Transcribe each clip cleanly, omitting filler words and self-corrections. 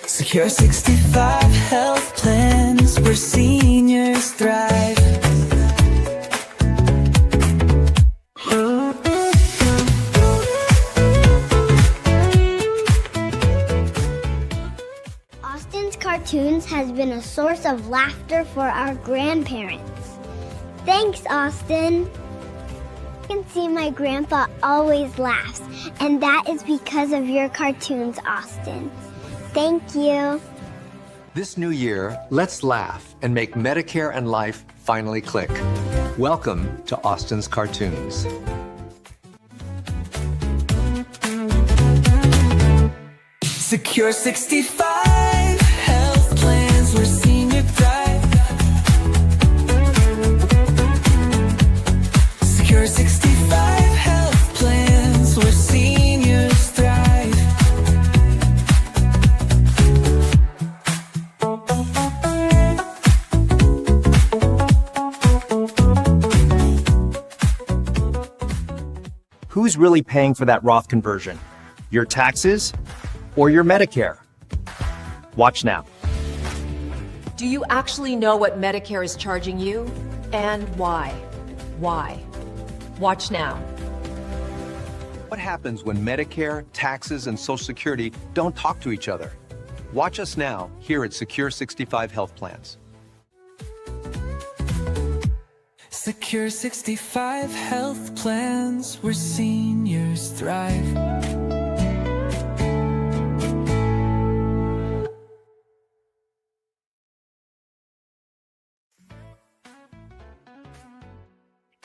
Secure 65 health plans where seniors thrive. Austin's cartoons has been a source of laughter for our grandparents. Thanks, Austin. I can see my grandpa always laughs, and that is because of your cartoons, Austin. Thank you. This new year, let's laugh and make Medicare and life finally click. Welcome to Austin's Cartoons. Secure 65 health plans where senior thrive. Secure 65 health plans where seniors thrive. Who's really paying for that Roth conversion? Your taxes or your Medicare? Watch now. Do you actually know what Medicare is charging you? And why? Why? Watch now. What happens when Medicare, taxes, and Social Security don't talk to each other? Watch us now here at Secure 65 Health Plans. Secure 65 health plans where seniors thrive.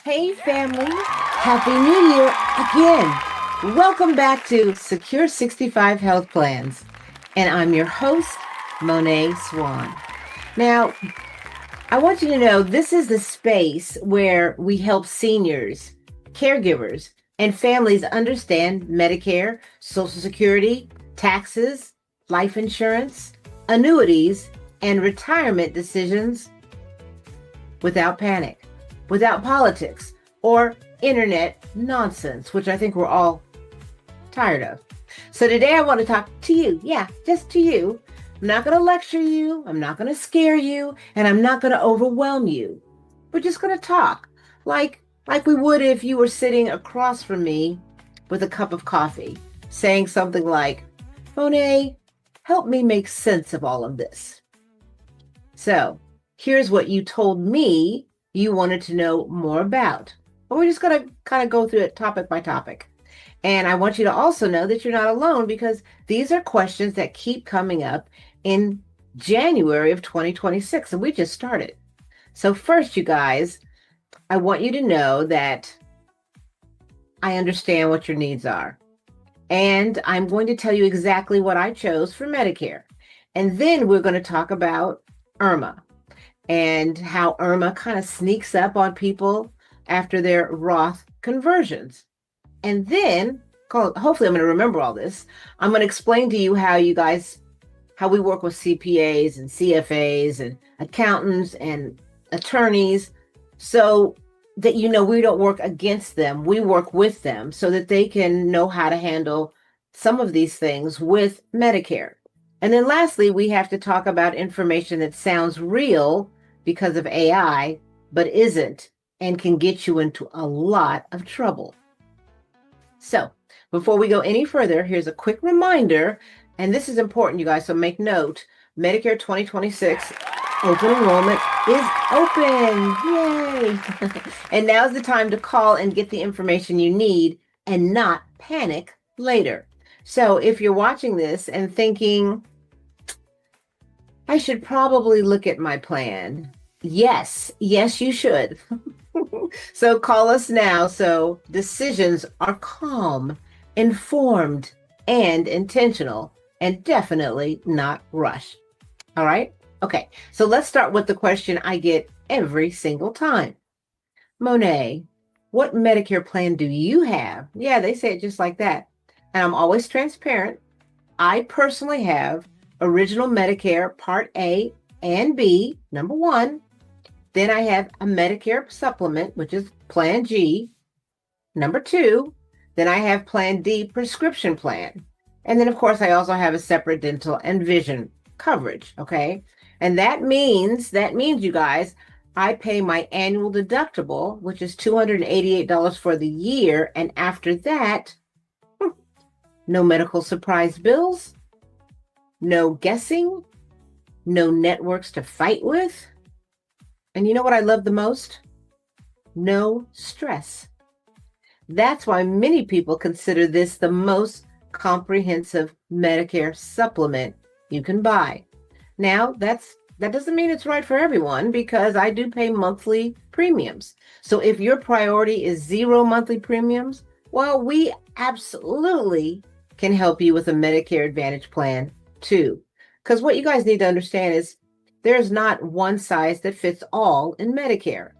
Hey family, Happy New Year again. Welcome back to Secure 65 Health Plans. And I'm your host, Moné Swann. Now, I want you to know this is the space where we help seniors, caregivers, and families understand Medicare, Social Security, taxes, life insurance, annuities, and retirement decisions without panic, without politics or internet nonsense, which I think we're all tired of. So today I want to talk to you. Yeah, just to you. I'm not going to lecture you. I'm not going to scare you. And I'm not going to overwhelm you. We're just going to talk like we would if you were sitting across from me with a cup of coffee, saying something like, Moné, help me make sense of all of this. So here's what you told me you wanted to know more about. But we're just going to kind of go through it topic by topic. And I want you to also know that you're not alone, because these are questions that keep coming up in January of 2026. And we just started. So first, you guys, I want you to know that I understand what your needs are. And I'm going to tell you exactly what I chose for Medicare. And then we're going to talk about IRMA and how IRMA kind of sneaks up on people after their Roth conversions. And then, hopefully I'm going to remember all this. I'm going to explain to you how we work with CPAs and CFAs and accountants and attorneys, so that you know we don't work against them. We work with them so that they can know how to handle some of these things with Medicare. And then lastly, we have to talk about information that sounds real because of AI, but isn't, and can get you into a lot of trouble. So before we go any further, here's a quick reminder, and this is important, you guys, so make note. Medicare 2026 open enrollment is open. Yay! And now's the time to call and get the information you need and not panic later. So if you're watching this and thinking, I should probably look at my plan. Yes, you should. So call us now so decisions are calm, informed, and intentional, and definitely not rushed. All right? Okay, so let's start with the question I get every single time. Moné, what Medicare plan do you have? Yeah, they say it just like that. And I'm always transparent. I personally have Original Medicare Part A and B, number 1. Then I have a Medicare supplement, which is Plan G, number 2. Then I have Plan D prescription plan. And then, of course, I also have a separate dental and vision coverage, okay? And that means, you guys, I pay my annual deductible, which is $288 for the year. And after that, no medical surprise bills, no guessing, no networks to fight with. And you know what I love the most? No stress. That's why many people consider this the most comprehensive Medicare supplement you can buy. Now, that doesn't mean it's right for everyone, because I do pay monthly premiums. So if your priority is 0 monthly premiums, well, we absolutely can help you with a Medicare Advantage plan too. Because what you guys need to understand is there's not one size that fits all in Medicare.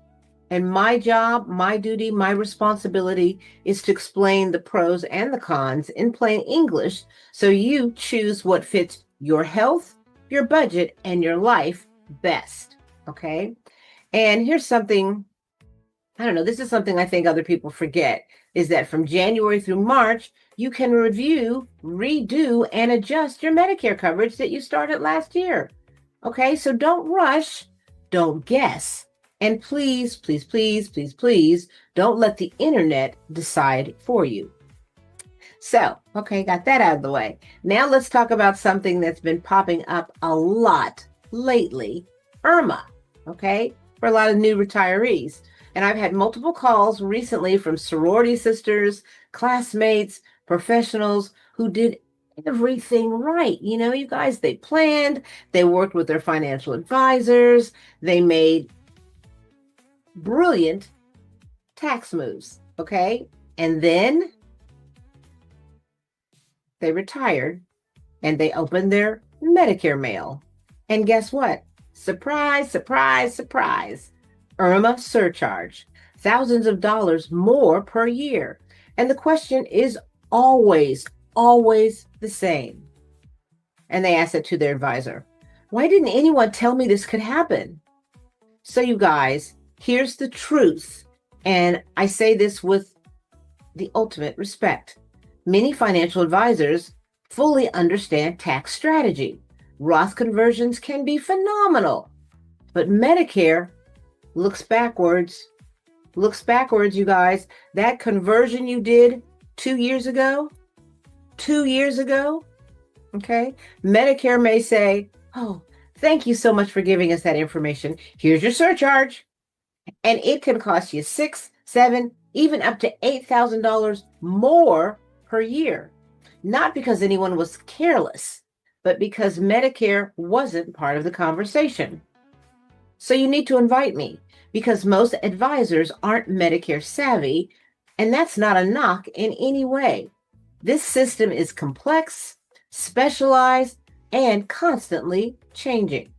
And my job, my duty, my responsibility is to explain the pros and the cons in plain English so you choose what fits your health, your budget, and your life best. Okay? And here's something, I don't know, this is something I think other people forget, is that from January through March, you can review, redo, and adjust your Medicare coverage that you started last year. Okay? So don't rush, don't guess. And please, please, please, please, please, don't let the internet decide for you. So, okay, got that out of the way. Now let's talk about something that's been popping up a lot lately, IRMA, okay, for a lot of new retirees. And I've had multiple calls recently from sorority sisters, classmates, professionals who did everything right. You know, you guys, they planned, they worked with their financial advisors, they made brilliant tax moves, okay? And then they retired and they opened their Medicare mail. And guess what? Surprise, surprise, surprise. IRMA surcharge, thousands of dollars more per year. And the question is always, always the same. And they asked it to their advisor. Why didn't anyone tell me this could happen? So you guys, here's the truth, and I say this with the ultimate respect. Many financial advisors fully understand tax strategy. Roth conversions can be phenomenal, but Medicare looks backwards, you guys. That conversion you did 2 years ago, okay? Medicare may say, oh, thank you so much for giving us that information. Here's your surcharge. And it can cost you $6,000, $7,000, even up to $8,000 more per year. Not because anyone was careless, but because Medicare wasn't part of the conversation. So you need to invite me, because most advisors aren't Medicare savvy, and that's not a knock in any way. This system is complex, specialized, and constantly changing.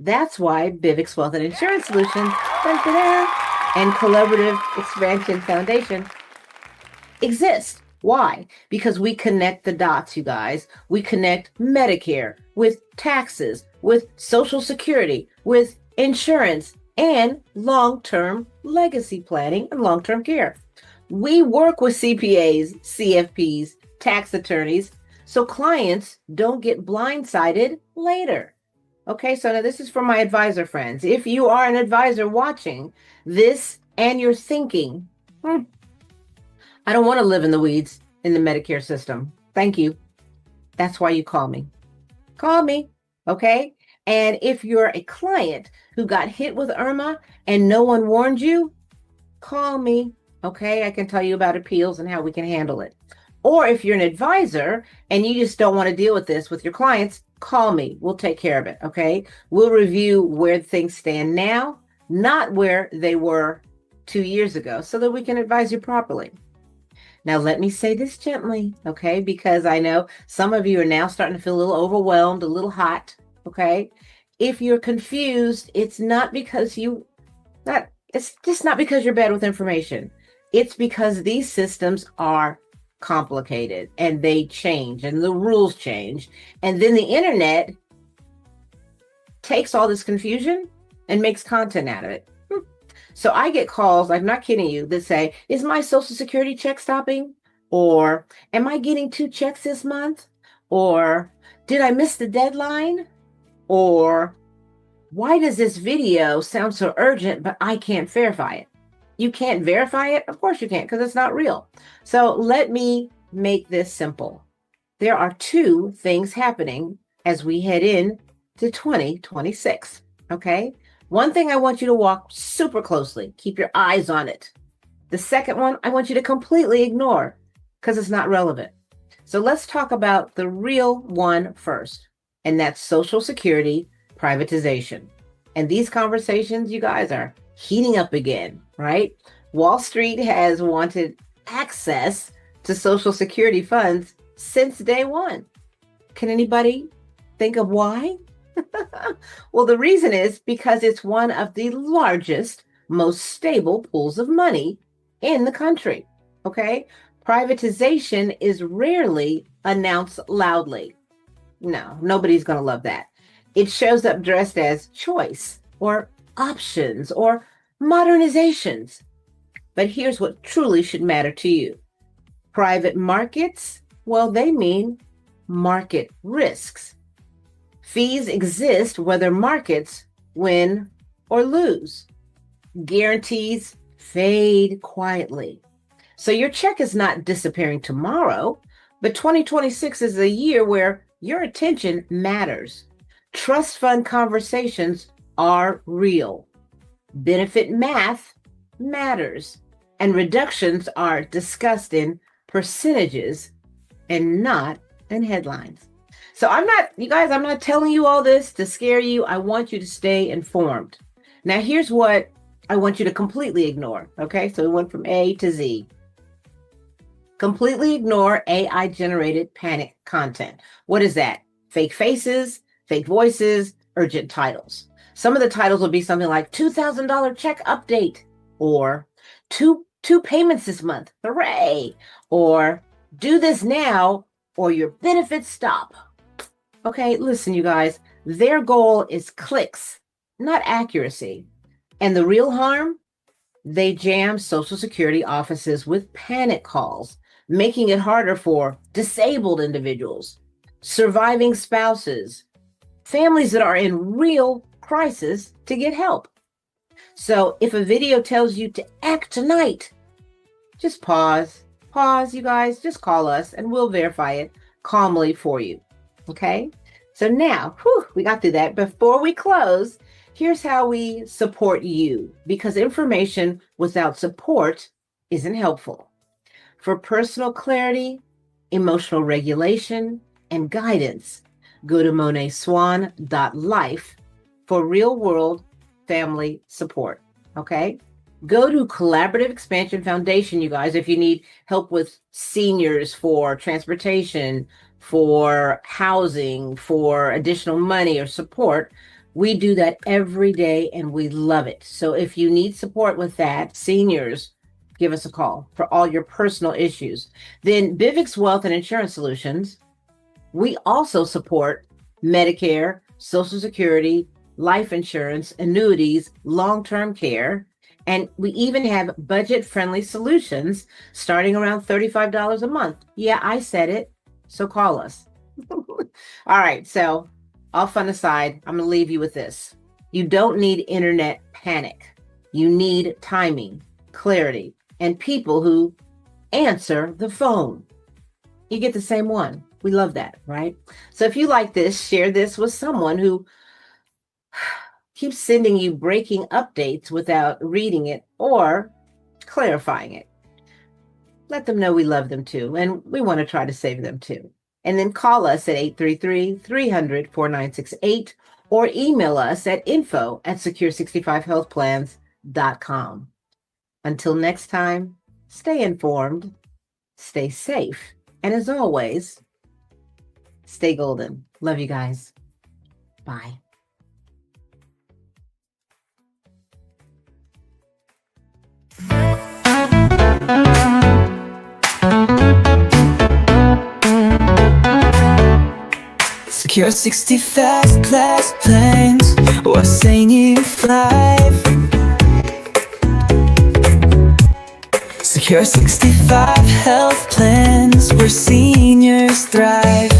That's why Bivix Wealth and Insurance Solutions and Collaborative Expansion Foundation exist. Why? Because we connect the dots, you guys. We connect Medicare with taxes, with Social Security, with insurance, and long-term legacy planning and long-term care. We work with CPAs, CFPs, tax attorneys, so clients don't get blindsided later. Okay, so now this is for my advisor friends. If you are an advisor watching this and you're thinking, I don't want to live in the weeds in the Medicare system. Thank you. That's why you call me. Call me, okay? And if you're a client who got hit with IRMA and no one warned you, call me, okay? I can tell you about appeals and how we can handle it. Or if you're an advisor and you just don't want to deal with this with your clients, call me. We'll take care of it, okay? We'll review where things stand now, not where they were 2 years ago, so that we can advise you properly. Now, let me say this gently, okay? Because I know some of you are now starting to feel a little overwhelmed, a little hot, okay? If you're confused, it's just not because you're bad with information. It's because these systems are complicated and they change and the rules change. And then the internet takes all this confusion and makes content out of it. So I get calls, I'm not kidding you, that say, is my Social Security check stopping? Or am I getting 2 checks this month? Or did I miss the deadline? Or, why does this video sound so urgent, but I can't verify it? You can't verify it? Of course you can't, because it's not real. So let me make this simple. There are two things happening as we head in to 2026, okay? One thing I want you to walk super closely. Keep your eyes on it. The second one, I want you to completely ignore because it's not relevant. So let's talk about the real one first, and that's Social Security privatization. And these conversations, you guys, are heating up again, right? Wall Street has wanted access to Social Security funds since day one. Can anybody think of why? Well, the reason is because it's one of the largest, most stable pools of money in the country, okay? Privatization is rarely announced loudly. No, nobody's going to love that. It shows up dressed as choice or options or modernizations. But here's what truly should matter to you. Private markets, well, they mean market risks. Fees exist whether markets win or lose. Guarantees fade quietly. So your check is not disappearing tomorrow, but 2026 is a year where your attention matters. Trust fund conversations are real. Benefit math matters. And reductions are discussed in percentages and not in headlines. So I'm not telling you all this to scare you. I want you to stay informed. Now, here's what I want you to completely ignore. Okay, so we went from A to Z. Completely ignore AI generated panic content. What is that? Fake faces, fake voices, urgent titles. Some of the titles will be something like $2,000 check update, or two payments this month. Hooray! Or do this now or your benefits stop. Okay, listen, you guys, their goal is clicks, not accuracy. And the real harm? They jam Social Security offices with panic calls, making it harder for disabled individuals, surviving spouses, families that are in real crisis to get help. So if a video tells you to act tonight, just pause, you guys, just call us and we'll verify it calmly for you. Okay? So now, we got through that. Before we close, here's how we support you, because information without support isn't helpful. For personal clarity, emotional regulation, and guidance, go to moneswann.life for real-world family support, okay? Go to Collaborative Expansion Foundation, you guys, if you need help with seniors, for transportation, for housing, for additional money or support. We do that every day and we love it. So if you need support with that, seniors, give us a call for all your personal issues. Then Bivix Wealth and Insurance Solutions, we also support Medicare, Social Security, life insurance, annuities, long-term care, and we even have budget-friendly solutions starting around $35 a month. Yeah, I said it, so call us. All right, so all fun aside, I'm gonna leave you with this. You don't need internet panic. You need timing, clarity, and people who answer the phone. You get the same one. We love that, right? So if you like this, share this with someone who keeps sending you breaking updates without reading it or clarifying it. Let them know we love them too, and we want to try to save them too. And then call us at 833-300-4968 or email us at info@secure65healthplans.com. Until next time, stay informed, stay safe, and as always, stay golden. Love you guys. Bye. Secure 60 fast class planes, we're saying you fly. Secure 65 health plans where seniors thrive.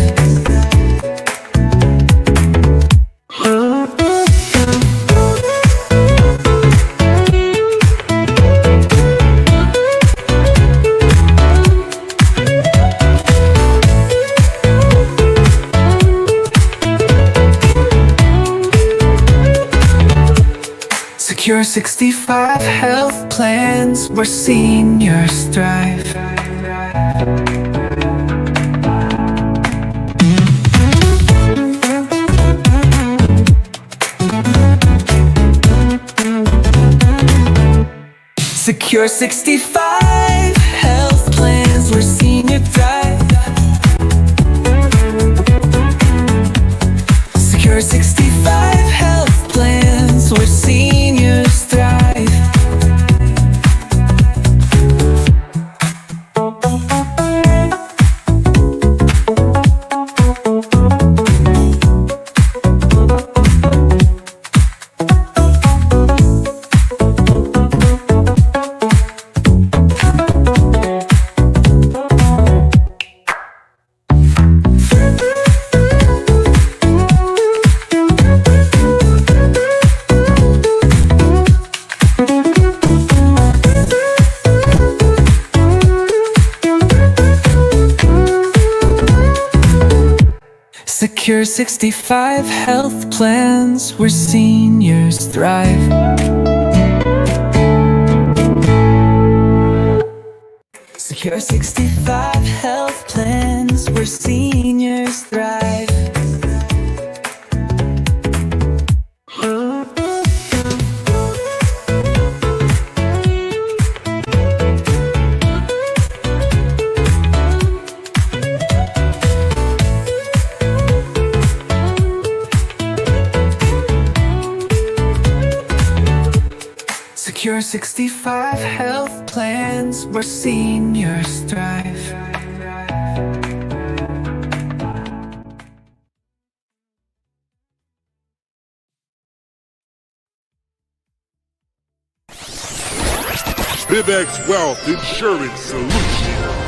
Secure 65 health plans where seniors thrive. Secure 65 health plans where senior thrive. Secure 65 health plans where seniors thrive. Secure 65 health plans where seniors thrive. Secure 65 health plans where seniors thrive. Secure 65 health plans where seniors thrive. BibX Wealth Insurance Solutions.